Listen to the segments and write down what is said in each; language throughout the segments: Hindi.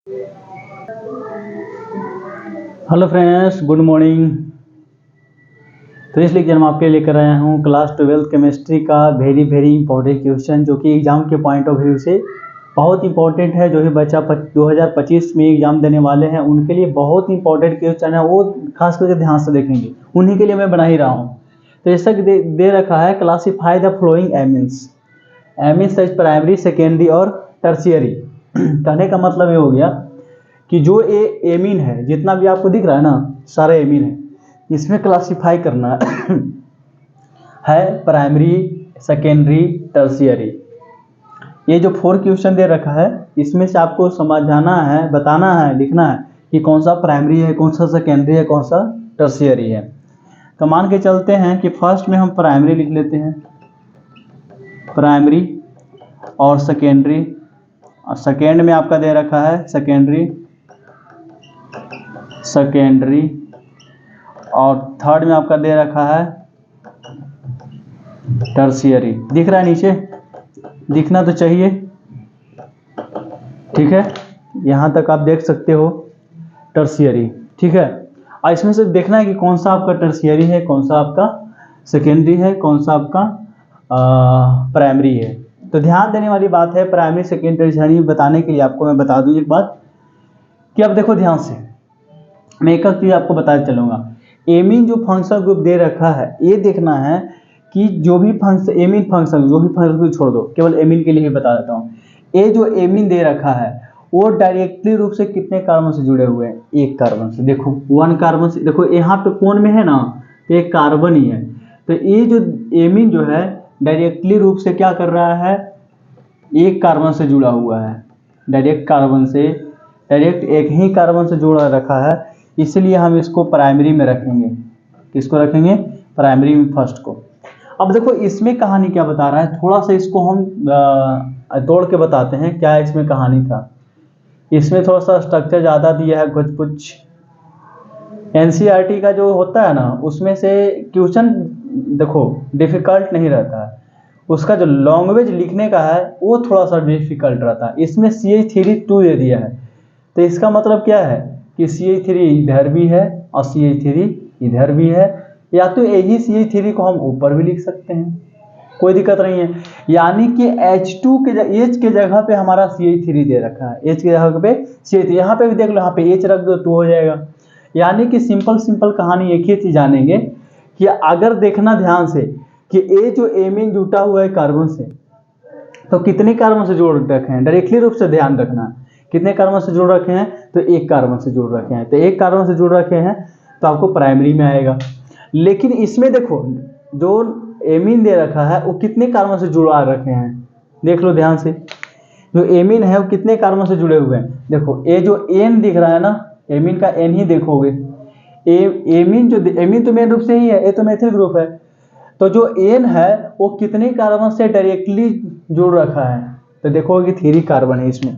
Hello friends, good morning. तो इस लेक्चर में आपके लेकर आया हूँ क्लास 12 केमिस्ट्री का वेरी इंपॉर्टेंट क्वेश्चन, जो कि एग्जाम के पॉइंट ऑफ व्यू से बहुत इंपॉर्टेंट है। जो भी बच्चा 2025 में एग्जाम देने वाले हैं उनके लिए बहुत इंपॉर्टेंट क्वेश्चन है, वो खास करके ध्यान से देखेंगे, उन्हीं के लिए मैं बना ही रहा हूँ। तो जैसा कि दे रखा है, classify the flowing amines. Amines primary, secondary और टर्शियरी। कहने का मतलब ये हो गया कि जो एमीन है, जितना भी आपको दिख रहा है ना, सारे एमीन है, इसमें क्लासिफाई करना है प्राइमरी, सेकेंडरी, टर्शियरी। ये जो 4 क्वेश्चन दे रखा है, इसमें से आपको समझाना है, बताना है, लिखना है कि कौन सा प्राइमरी है, कौन सा सेकेंडरी है, कौन सा टर्शियरी है। तो मान के चलते हैं कि फर्स्ट में हम प्राइमरी लिख लेते हैं, प्राइमरी और सेकेंडरी। और सेकेंड में आपका दे रखा है सेकेंडरी, और थर्ड में आपका दे रखा है टर्शियरी। दिख रहा है नीचे? दिखना तो चाहिए, ठीक है। यहाँ तक आप देख सकते हो टर्शियरी, ठीक है। और इसमें से देखना है कि कौन सा आपका टर्शियरी है, कौन सा आपका सेकेंडरी है, कौन सा आपका प्राइमरी है। तो ध्यान देने वाली बात है, प्राइमरी, सेकेंडरी, टर्शियरी बताने के लिए आपको मैं बता दूं एक बात कि अब देखो ध्यान से, मैं एक चीज आपको बताते चलूंगा। एमीन जो फंक्शनल ग्रुप दे रखा है, ये देखना है कि जो भी फंक्शन एमीन फंक्शन, जो भी फंक्शन ग्रुप छोड़ दो, केवल एमीन के लिए ही बता देता हूँ। ये जो एमीन दे रखा है वो डायरेक्टली रूप से कितने कार्बन से जुड़े हुए हैं? एक कार्बन से। देखो 1 कार्बन से, देखो यहाँ पे कौन में है ना, तो एक कार्बन ही है। तो ये जो एमीन जो है डायरेक्टली रूप से क्या कर रहा है, एक कार्बन से जुड़ा हुआ है, डायरेक्ट कार्बन से, डायरेक्ट एक ही कार्बन से जुड़ा रखा है, इसलिए हम इसको प्राइमरी में रखेंगे। किसको रखेंगे? प्राइमरी में, फर्स्ट को। अब देखो इसमें कहानी क्या बता रहा है, थोड़ा सा इसको हम तोड़ के बताते हैं क्या इसमें कहानी था। इसमें थोड़ा सा स्ट्रक्चर ज़्यादा दिया है, कुछ एनसीईआरटी का जो होता है ना, उसमें से क्वेश्चन देखो डिफिकल्ट नहीं रहता है, उसका जो लैंग्वेज लिखने का है वो थोड़ा सा डिफिकल्ट रहता है। इसमें CH3 दे दिया है, तो इसका मतलब क्या है कि CH3 इधर भी है और CH3 इधर भी है, या तो यही CH3 को हम ऊपर भी लिख सकते हैं, कोई दिक्कत नहीं है। यानी कि H2 के H के जगह पे हमारा CH3 दे रखा है, H के जगह पे CH3, यहाँ पे भी देख लो, यहाँ पे H रख दो तो हो जाएगा। यानी कि सिंपल कहानी एक ही चीज जानेंगे कि अगर देखना ध्यान से कि ये जो एमीन जुटा हुआ है कार्बन से, तो कितने कार्बन से जोड़ रखे हैं, डायरेक्टली रूप से ध्यान रखना। कितने कार्बन से जोड़ रखे हैं? तो एक कार्बन से जोड़ रखे हैं। तो एक कार्बन से जोड़ रखे हैं तो आपको प्राइमरी में आएगा। लेकिन इसमें देखो जो एमीन दे रखा है वो कितने कार्बन से जुड़ा रखे हैं, देख लो ध्यान से। जो एमीन है वो कितने कार्बन से जुड़े हुए हैं? देखो ये जो एन दिख रहा है ना, एमीन का एन ही देखोगे। एमीन तो मेन रूप से ही है, ये तो मेथिल ग्रुप है। तो जो एन है वो कितने कार्बन से डायरेक्टली जुड़ रखा है? तो देखोगे 3 कार्बन है इसमें।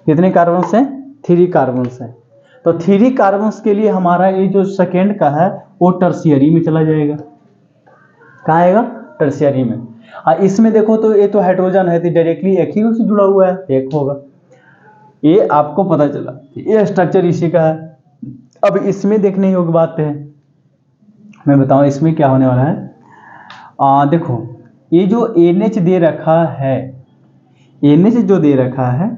कितने कार्बन से? 3 कार्बन से। तो 3 कार्बन के लिए हमारा ये जो सेकेंड का है वो टर्शियरी में चला जाएगा। कहाँ आएगा? टर्शियरी में। और इसमें देखो तो ये तो हाइड्रोजन है, तो डायरेक्टली एक ही से जुड़ा हुआ है, एक होगा। ये आपको पता चला, ये स्ट्रक्चर इसी का है। अब इसमें देखने योग्य बात है, मैं बताऊं इसमें क्या होने वाला है। देखो ये जो NH दे रखा है, NH जो दे रखा है,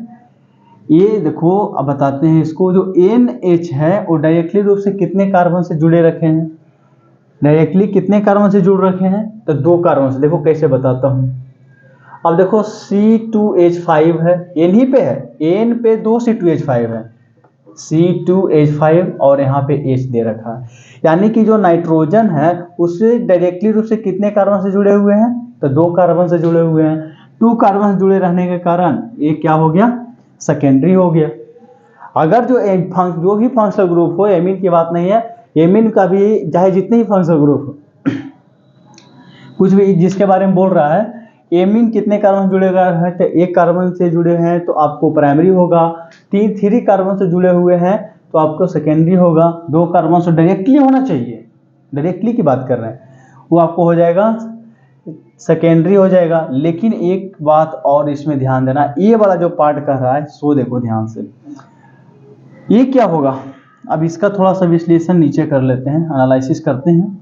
ये देखो अब बताते हैं इसको। जो NH है वो डायरेक्टली रूप से कितने कार्बन से जुड़े रखे हैं? डायरेक्टली कितने कार्बन से जुड़ रखे हैं? तो 2 कार्बन से। देखो कैसे बताता हूं। अब देखो C2H5 है, N ही पे है, N पे 2 C2H5 है, C2H5 और यहाँ पे H दे रखा है। यानी कि जो नाइट्रोजन है उससे डायरेक्टली रूप से कितने कार्बन से जुड़े हुए हैं? तो 2 कार्बन से जुड़े हुए हैं। 2 कार्बन से जुड़े रहने के कारण ये क्या हो गया? सेकेंडरी हो गया। अगर जो भी फंक्शनल ग्रुप हो, एमीन की बात नहीं है, एमीन का भी चाहे जितने ही फंक्शनल ग्रुप हो, कुछ भी जिसके बारे में बोल रहा है, एमीन कितने कार्बन से जुड़े हैं? तो 1 कार्बन से जुड़े हैं तो आपको प्राइमरी होगा। 3 कार्बन से जुड़े हुए हैं तो आपको सेकेंडरी होगा। 2 कार्बन से डायरेक्टली होना चाहिए, डायरेक्टली की बात कर रहे हैं, वो आपको हो जाएगा सेकेंडरी हो जाएगा। लेकिन एक बात और इसमें ध्यान देना, ये वाला जो पार्ट कर रहा है सो देखो ध्यान से। ये क्या होगा, अब इसका थोड़ा सा विश्लेषण नीचे कर लेते हैं, एनालिसिस करते हैं।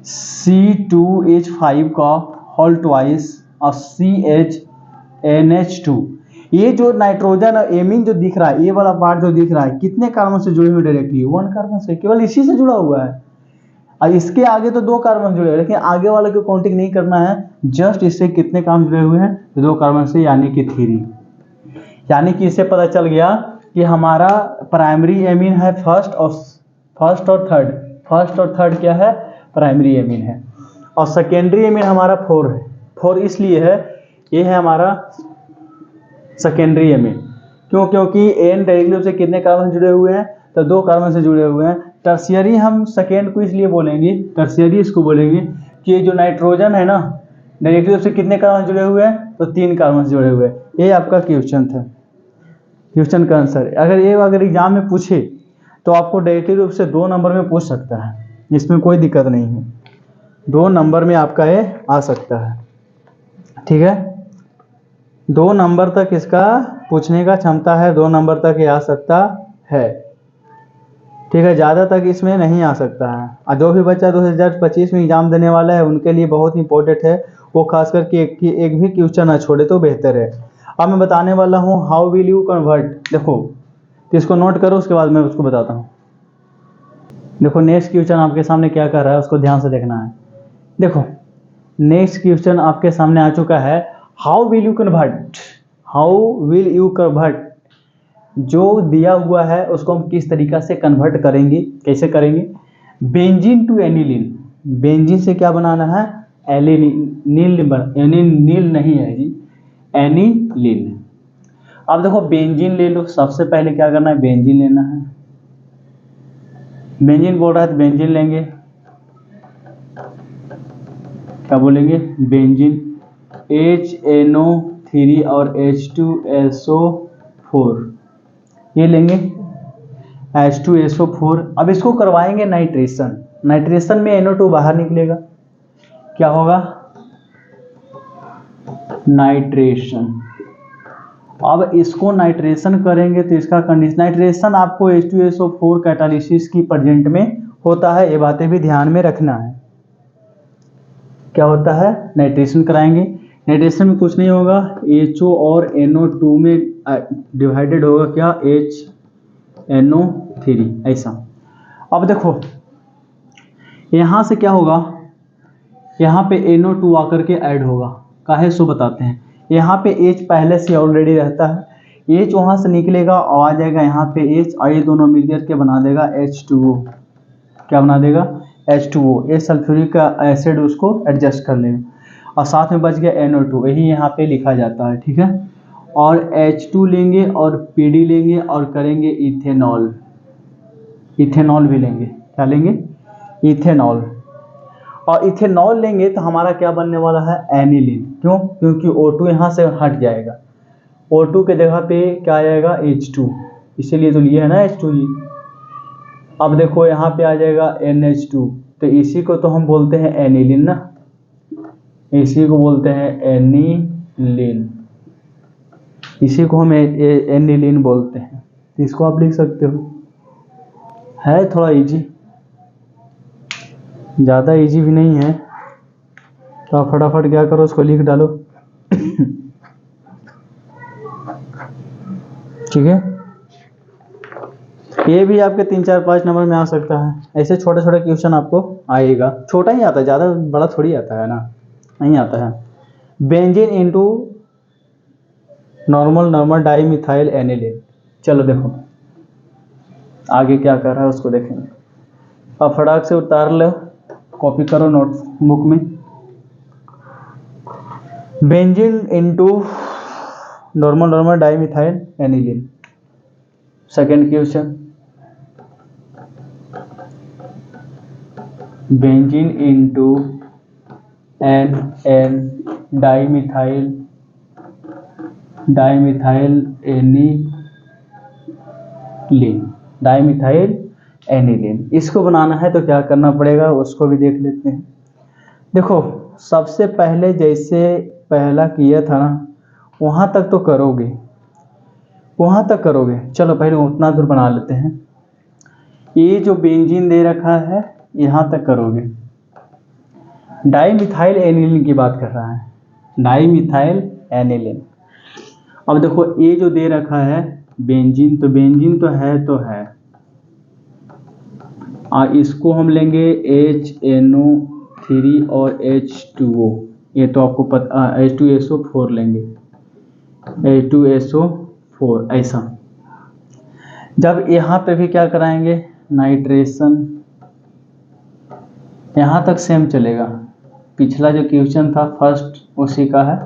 C2H5 का होल ट्वाइस और CHNH2, ये जो नाइट्रोजन और एमीन जो दिख रहा है, ये वाला पार्ट जो दिख रहा है, कितने कार्बन से जुड़े हुए डायरेक्टली? 1 कार्बन से, केवल इसी से जुड़ा हुआ है। और इसके आगे तो 2 कार्बन जुड़े हुए हैं, लेकिन आगे वाले को काउंटिंग नहीं करना है, जस्ट इससे कितने कार्बन जुड़े हुए हैं? 2 कार्बन से, यानी कि 3। यानी कि इससे पता चल गया कि हमारा प्राइमरी एमीन है फर्स्ट और थर्ड क्या है? प्राइमरी एमीन है। और सेकेंडरी एमीन हमारा 4 है। 4 इसलिए है, ये है हमारा सेकेंडरी एमीन। क्यों? क्योंकि एन डायरेक्टली से कितने कार्बन जुड़े हुए हैं? तो 2 कार्बन से जुड़े हुए हैं। टर्शियरी हम सेकेंड को इसलिए बोलेंगे, टर्शियरी इसको बोलेंगे कि जो नाइट्रोजन है ना, डायरेक्टली से कितने कार्बन जुड़े हुए हैं? तो 3 कार्बन से जुड़े हुए हैं। ये आपका क्वेश्चन था, क्वेश्चन का आंसर। अगर एग्जाम में पूछे तो आपको डायरेक्टली रूप से 2 नंबर में पूछ सकता है, इसमें कोई दिक्कत नहीं है। 2 नंबर में आपका ये आ सकता है, ठीक है। 2 नंबर तक इसका पूछने का क्षमता है, 2 नंबर तक ये आ सकता है, ठीक है। ज़्यादा तक इसमें नहीं आ सकता है। और जो भी बच्चा 2025 में एग्जाम देने वाला है उनके लिए बहुत इंपॉर्टेंट है, वो खास करके एक भी क्वेश्चन ना छोड़े तो बेहतर है। अब मैं बताने वाला हूँ हाउ विल यू कन्वर्ट। देखो, तो इसको नोट करो, उसके बाद मैं उसको बताता हूँ। देखो नेक्स्ट क्वेश्चन आपके सामने क्या कर रहा है, उसको ध्यान से देखना है। देखो नेक्स्ट क्वेश्चन आपके सामने आ चुका है, how will you convert. How will you convert, जो दिया हुआ है उसको हम किस तरीका से कन्वर्ट करेंगे, कैसे करेंगे? Benzene to aniline. बेंजीन से क्या बनाना है? एनिलीन नहीं है जी, एनिलीन। अब देखो बेंजीन ले लो, सबसे पहले क्या करना है? बेंजीन लेना है। बेंजीन बोल रहा है तो बेंजीन लेंगे, क्या बोलेंगे? बेंजीन। HNO3 और H2SO4 ये लेंगे, H2SO4। अब इसको करवाएंगे नाइट्रेशन। नाइट्रेशन में NO2 बाहर निकलेगा, क्या होगा? नाइट्रेशन। अब इसको नाइट्रेशन करेंगे तो इसका कंडीशन, नाइट्रेशन आपको H2SO4 कैटालिसिस की प्रेजेंट में होता है, ये बातें भी ध्यान में रखना है। क्या होता है? नाइट्रेशन कराएंगे। नाइट्रेशन में कुछ नहीं होगा, HO और NO2 में डिवाइडेड होगा क्या? HNO3 ऐसा। अब देखो यहाँ से क्या होगा, यहाँ पे NO2 आकर के ऐड होगा, काहे सो बताते हैं। यहाँ पे H पहले से ऑलरेडी रहता है, H वहाँ से निकलेगा और आ जाएगा यहाँ पे H, और ये दोनों मिलकर के बना देगा H2O। क्या बना देगा? H2O। ये सल्फ्यूरिक एसिड उसको एडजस्ट कर लेगा, और साथ में बच गया NO2, यही यहाँ पे लिखा जाता है, ठीक है। और H2 लेंगे और PD लेंगे और करेंगे इथेनॉल। इथेनॉल भी लेंगे, क्या लेंगे? इथेनॉल। और इथेनॉल लेंगे तो हमारा क्या बनने वाला है? एनिलीन। क्यों? क्योंकि O2 यहाँ से हट जाएगा, O2 के जगह पे क्या आ जाएगा? H2, इसीलिए तो लिया है ना H2 जी। अब देखो यहाँ पे आ जाएगा NH2, तो इसी को तो हम बोलते हैं एनिलीन ना, इसी को बोलते हैं एनिलीन, इसी को हम एनिलीन बोलते हैं। तो इसको आप लिख सकते हो, है थोड़ा इजी, ज़्यादा इजी भी नहीं है। तो आप फटाफट क्या करो, उसको लिख डालो ठीक है। ये भी आपके 3, 4, 5 नंबर में आ सकता है। ऐसे छोटे छोटे क्वेश्चन आपको आएगा, छोटा ही आता है, ज़्यादा बड़ा थोड़ी आता है ना, नहीं आता है। Benzene into normal dimethyl aniline. चलो देखो आगे क्या कर रहा है उसको देखेंगे। अब फटाक से उतार लो, कॉपी करो नोटबुक में। Benzene into normal dimethyl aniline. Second question, benzene into N dimethyl aniline. इसको बनाना है तो क्या करना पड़ेगा उसको भी देख लेते हैं। देखो सबसे पहले जैसे पहला किया था ना, वहाँ तक तो करोगे, वहाँ तक करोगे। चलो पहले उतना दूर बना लेते हैं। ये जो बेंजीन दे रखा है यहाँ तक करोगे। डाई मिथाइल एनिलीन की बात कर रहा है, डाई मिथाइल एनिलीन। अब देखो ये जो दे रखा है बेंजीन, तो बेंजीन तो है और इसको हम लेंगे HNO3 और H2O, ये तो आपको पता, H2SO4 लेंगे, H2SO4 ऐसा। जब यहाँ पे भी क्या कराएंगे नाइट्रेशन, यहाँ तक सेम चलेगा। पिछला जो क्वेश्चन था फर्स्ट उसी का है,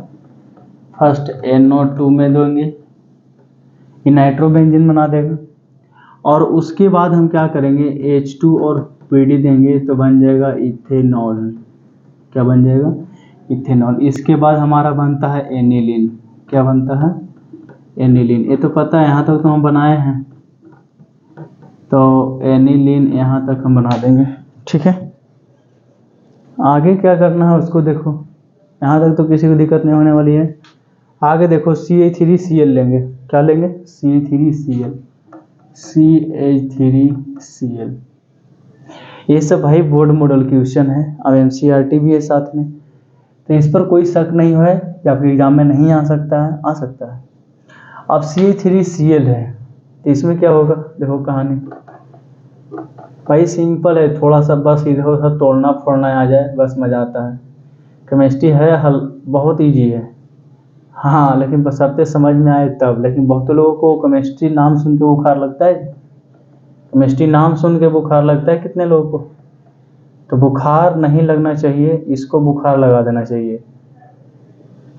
फर्स्ट NO2 में देंगे, ये नाइट्रोबेंजीन बना देगा। और उसके बाद हम क्या करेंगे H2 और PD देंगे तो बन जाएगा इथेनॉल। क्या बन जाएगा? इथेनॉल। इसके बाद हमारा बनता है एनिलीन। क्या बनता है? एनिलीन। ये तो पता है, यहाँ तक तो हम बनाए हैं, तो एनिलीन यहाँ तक हम बना देंगे। ठीक है, आगे क्या करना है उसको देखो, यहाँ तक तो किसी को दिक्कत नहीं होने वाली है। आगे देखो CH3Cl लेंगे। क्या लेंगे? CH3Cl, CH3Cl। ये सब भाई बोर्ड मॉडल क्वेश्चन है, अब NCERT भी है साथ में, तो इस पर कोई शक नहीं है या फिर एग्जाम में नहीं आ सकता है, आ सकता है। अब CH3Cl है तो इसमें क्या होगा, देखो कहानी भाई सिंपल है, थोड़ा सा बस इधर उधर तोड़ना फोड़ना आ जाए बस मजा आता है। केमिस्ट्री है हल, बहुत ईजी है। हाँ लेकिन बस सबसे समझ में आए तब। लेकिन बहुत लोगों को केमिस्ट्री नाम सुन के बुखार लगता है, केमिस्ट्री नाम सुन के बुखार लगता है कितने लोगों को, तो बुखार नहीं लगना चाहिए, इसको बुखार लगा देना चाहिए।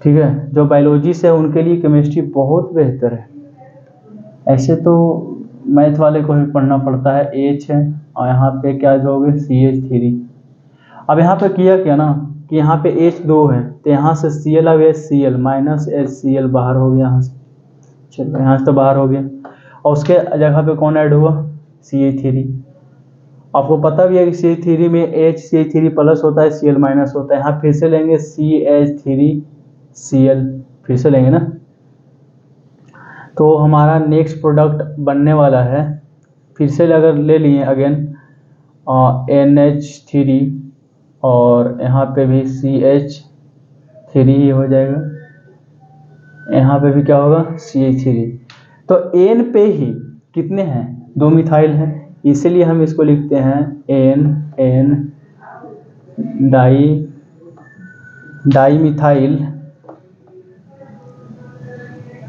ठीक है, जो बायोलॉजी से है उनके लिए केमिस्ट्री बहुत बेहतर है। ऐसे तो मैथ वाले को भी पढ़ना पड़ता है, H है और यहाँ पे क्या जोगे CH3। अब यहाँ पे किया क्या ना कि यहाँ पे H2 है तो यहाँ से Cl आ गया, Cl माइनस HCl बाहर हो गया यहाँ से। चलो यहाँ से तो बाहर हो गया और उसके जगह पे कौन ऐड हुआ? CH3। आपको पता भी है कि CH3 में CH3 प्लस होता है, Cl माइनस होता है। यहाँ फिर से लेंगे CH3Cl, फिर से लेंगे ना, तो हमारा नेक्स्ट प्रोडक्ट बनने वाला है। फिर से अगर ले लिए अगेन NH3 और यहाँ पे भी CH3 ही हो जाएगा, यहाँ पे भी क्या होगा CH3। तो N पे ही कितने हैं? 2 मिथाइल हैं, इसीलिए हम इसको लिखते हैं N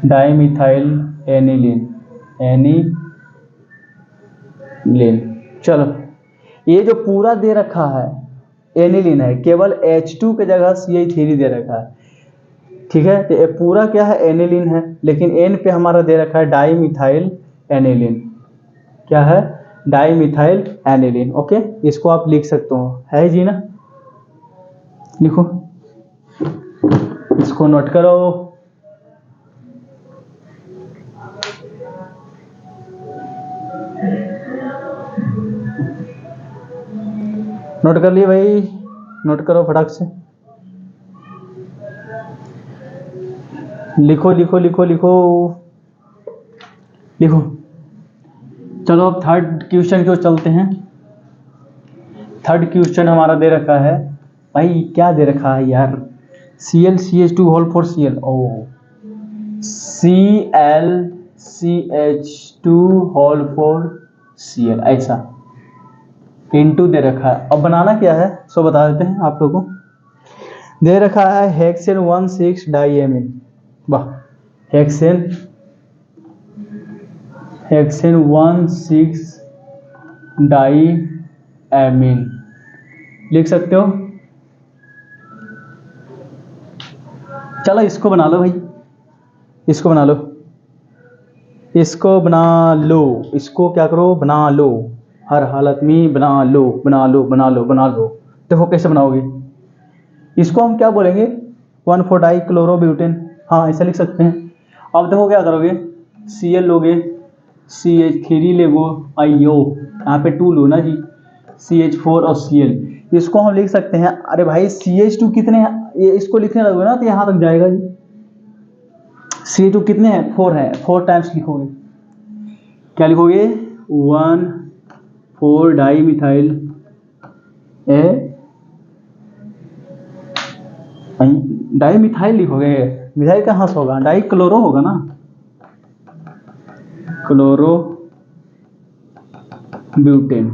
डाईमिथाइल एनिलीन। चलो ये जो पूरा दे रखा है एनिलीन है, केवल H2 के जगह CH3 दे रखा है। ठीक है, तो ये पूरा क्या है एनिलीन है, लेकिन N पे हमारा दे रखा है डाईमिथाइल एनिलीन। क्या है? Dimethyl aniline. ओके, इसको आप लिख सकते हो, है जी ना? लिखो, इसको नोट करो। नोट कर लिए भाई? नोट करो फटाक से, लिखो लिखो लिखो लिखो लिखो। चलो अब थर्ड क्वेश्चन की ओर चलते हैं। थर्ड क्वेश्चन हमारा दे रखा है भाई, क्या दे रखा है यार, ClCH2 होल फॉर Cl, ओ ClCH2 होल फॉर Cl, ऐसा इनटू दे रखा है। अब बनाना क्या है सो बता देते हैं आप लोगों को। दे रखा है हेक्सेन 1,6 डाईएमीन, वाह, हेक्सेन 1,6 डाईएमीन लिख सकते हो। चलो इसको बना लो भाई, इसको बना लो, इसको बना लो, इसको क्या करो बना लो, हर हालत में बना लो बना लो बना लो बना लो। देखो कैसे बनाओगे, इसको हम क्या बोलेंगे 1,4-डाईक्लोरोब्यूटेन, हाँ ऐसा लिख सकते हैं। अब देखो क्या करोगे, Cl लोगे, CH3 लेगो, आइयो यहाँ पे 2 लो ना जी, CH4 और Cl, इसको हम लिख सकते हैं। अरे भाई CH2 कितने हैं, ये इसको लिखने लगोगे ना तो यहाँ तक जाएगा जी, CO2 कितने हैं, 4 है, 4 टाइम्स लिखोगे, क्या लिखोगे, 1,4 डाई मिथाइल डाई मिथाइल लिखोगे, मिथाइल कहाँ से होगा, डाई क्लोरो होगा ना, क्लोरो ब्यूटेन।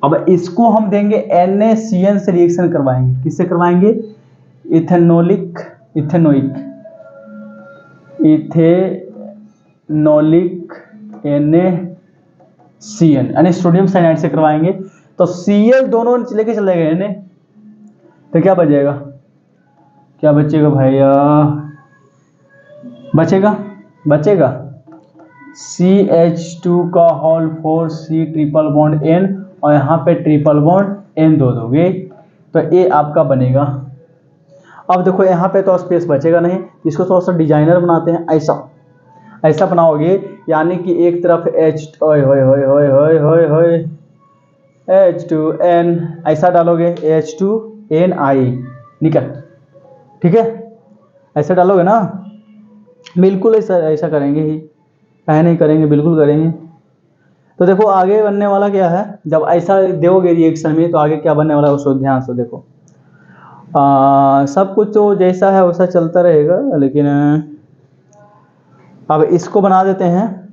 अब इसको हम देंगे NaCN से रिएक्शन करवाएंगे, किससे करवाएंगे, इथेनोलिक इथेनोइक NaCN यानी सोडियम साइनाइड से करवाएंगे। तो Cl दोनों लेके चले गए ने, तो क्या बचेगा, क्या बचेगा भैया, बचेगा CH2 का whole 4 C triple bond N और यहाँ पे ट्रिपल बॉन्ड N दो दोगे तो ये आपका बनेगा। अब देखो यहाँ पे तो स्पेस बचेगा नहीं, इसको थोड़ा सा डिजाइनर बनाते हैं, ऐसा बनाओगे, यानी कि एक तरफ H2N ऐसा डालोगे, H2NI निकल, ठीक है, ऐसा डालोगे ना, बिल्कुल ऐसा करेंगे ही, ऐसा नहीं करेंगे, बिल्कुल करेंगे। तो देखो आगे बनने वाला क्या है, जब ऐसा दोगे रिएक्शन में तो आगे क्या बनने वाला है उसको ध्यान से देखो। सब कुछ तो जैसा है वैसा चलता रहेगा, लेकिन अब इसको बना देते हैं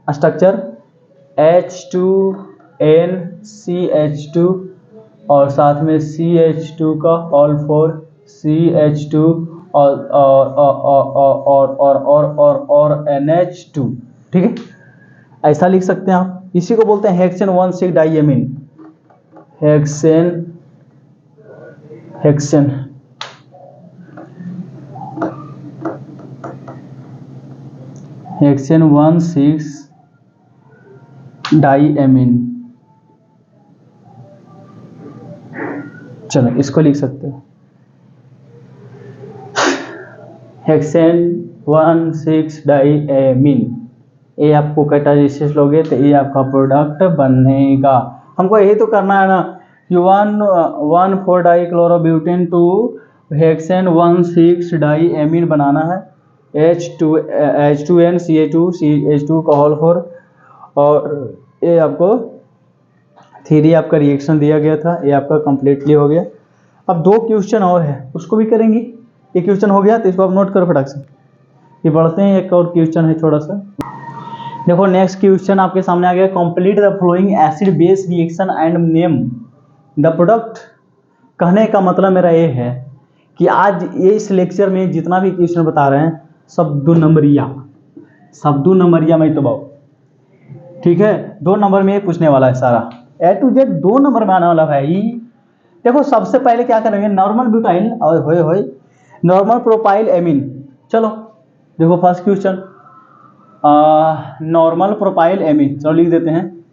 स्ट्रक्चर H2NCH2 और साथ में CH2 का होल 4 CH2 और NH2, ठीक है, ऐसा लिख सकते हैं आप। इसी को बोलते हैं हेक्सेन 1,6 डाइएमीन, हेक्सेन 1,6 डाइएमीन। चलो इसको लिख सकते हो, हेक्सेन 1,6 डाइएमीन। ये आपको कैटालिसिस लोगे तो ये आपका प्रोडक्ट बनेगा। हमको यही तो करना है ना कि 1,4 डाइक्लोरोब्यूटेन टू हेक्सेन 1,6 डाइएमीन बनाना है, H2N CH2 का होल 4 और ये आपको 3 आपका रिएक्शन दिया गया था, ये आपका कंप्लीटली हो गया। अब 2 क्वेश्चन और है उसको भी करेंगे, एक क्वेश्चन हो गया तो इसको आप नोट करो फटाक से, ये बढ़ते हैं, एक और क्वेश्चन है छोटा सा। देखो नेक्स्ट क्वेश्चन आपके सामने आ गया, complete the flowing acid base reaction and name the product. कहने का मतलब मेरा ये है कि आज ये इस लेक्चर में जितना भी क्वेश्चन बता रहे हैं सब 2 नंबरिया में तो बहुत, ठीक है, 2 नंबर में पूछने वाला है सारा, A to Z 2 नंबर में आने वाला भाई। देखो सबसे पहले क्या करेंगे, नॉर्मल ब्यूटाइल और नॉर्मल प्रोपाइल एमीन। चलो देखो first question, normal propyl amine, चलो लिख देते हैं,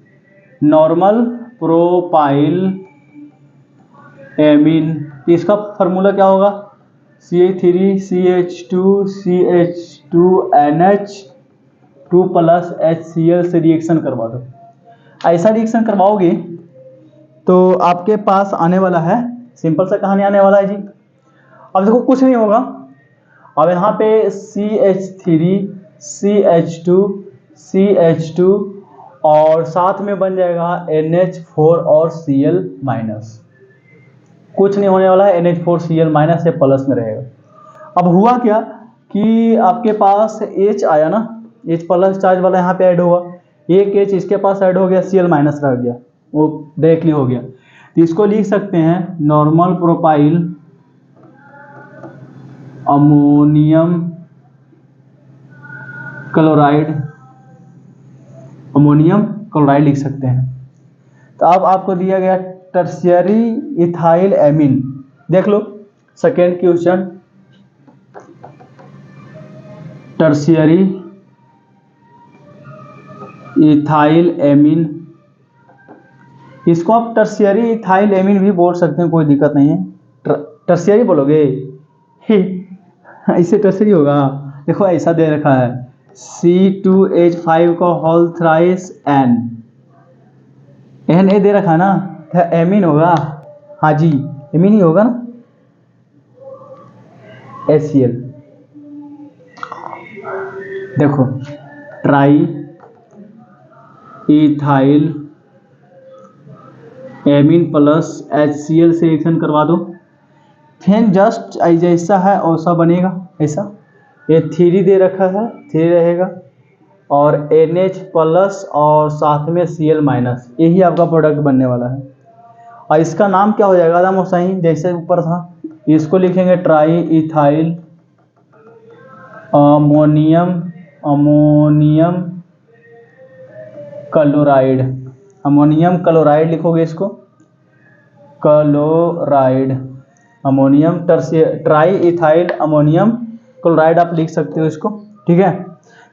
नॉर्मल प्रोपाइल एमीन, इसका फार्मूला क्या होगा, CH3CH2CH2NH2 प्लस HCl से रिएक्शन करवा दो। ऐसा रिएक्शन करवाओगे तो आपके पास आने वाला है, सिंपल सा कहानी आने वाला है जी। अब देखो कुछ नहीं होगा, अब यहाँ पे CH3CH2CH2 और साथ में बन जाएगा NH4 और Cl माइनस, कुछ नहीं होने वाला है, NH4Cl माइनस या प्लस में रहेगा। अब हुआ क्या कि आपके पास H आया ना, H प्लस चार्ज वाला यहाँ पे ऐड हुआ, एक H इसके पास ऐड हो गया, Cl माइनस रह गया, वो डायरेक्टली हो गया। तो इसको लिख सकते हैं नॉर्मल प्रोपाइल अमोनियम क्लोराइड लिख सकते हैं। तो अब आपको दिया गया टर्शियरी इथाइल एमीन, देख लो second question, tertiary ethyl amine, इसको आप टर्शियरी इथाइल एमीन भी बोल सकते हैं, कोई दिक्कत नहीं है, टर्शियरी बोलोगे ऐसे टर्शियरी होगा। देखो ऐसा दे रखा है C2H5 का होल थ्राइस N ए दे रखा है ना, तो एमीन होगा, हाँ जी एमीन ही होगा ना, HCl। देखो try ethyl amine plus HCl से रिएक्शन करवा दो, फिर जस्ट जैसा है वैसा बनेगा। ऐसा ये 3 दे रखा है, 3 रहेगा और NH प्लस और साथ में Cl माइनस, यही आपका प्रोडक्ट बनने वाला है। और इसका नाम क्या हो जाएगा एकदम सही जैसे ऊपर था, इसको लिखेंगे try ethyl ammonium chloride. Ammonium chloride लिखोगे इसको, chloride ammonium try ethyl ammonium chloride आप लिख सकते हो इसको। ठीक है,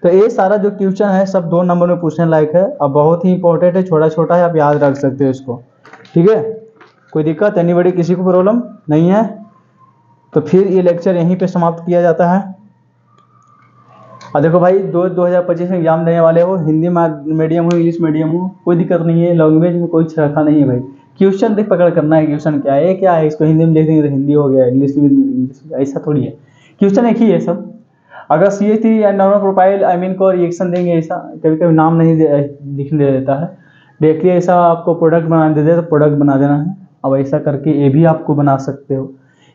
तो ये सारा जो क्वेश्चन है सब 2 नंबर में पूछने लायक है और बहुत ही इंपॉर्टेंट है, छोटा छोटा है, आप याद रख सकते हो इसको। ठीक है, कोई दिक्कत एनीबॉडी, किसी को प्रॉब्लम नहीं है? तो फिर ये लेक्चर यहीं पे समाप्त किया जाता है। और देखो भाई 2025 में एग्जाम देने वाले हो, हिंदी मीडियम हो इंग्लिश मीडियम हो, कोई दिक्कत नहीं है, लैंग्वेज में कोई रखा नहीं है भाई। क्वेश्चन देख पकड़ करना है, क्वेश्चन क्या है, क्या है, इसको हिंदी में लिख देंगे तो हिंदी हो गया, इंग्लिश में इंग्लिश, ऐसा थोड़ी है, क्वेश्चन एक ही है सब। अगर CH3 नॉर्मल प्रोफाइल अमीन को रिएक्शन देंगे, ऐसा कभी कभी नाम नहीं लिखने देता है, देखिए ऐसा आपको प्रोडक्ट बना दे तो प्रोडक्ट बना देना है। अब ऐसा करके ये भी आपको बना सकते हो,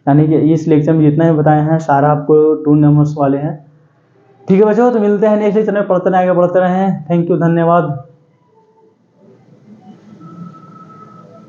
यानी कि इस लेक्चर में जितना भी बताए हैं सारा आपको 2 नंबर्स वाले हैं। ठीक है बच्चों, तो मिलते हैं नेक्स्ट लेक्चर में, पढ़ते रहें, थैंक यू, धन्यवाद।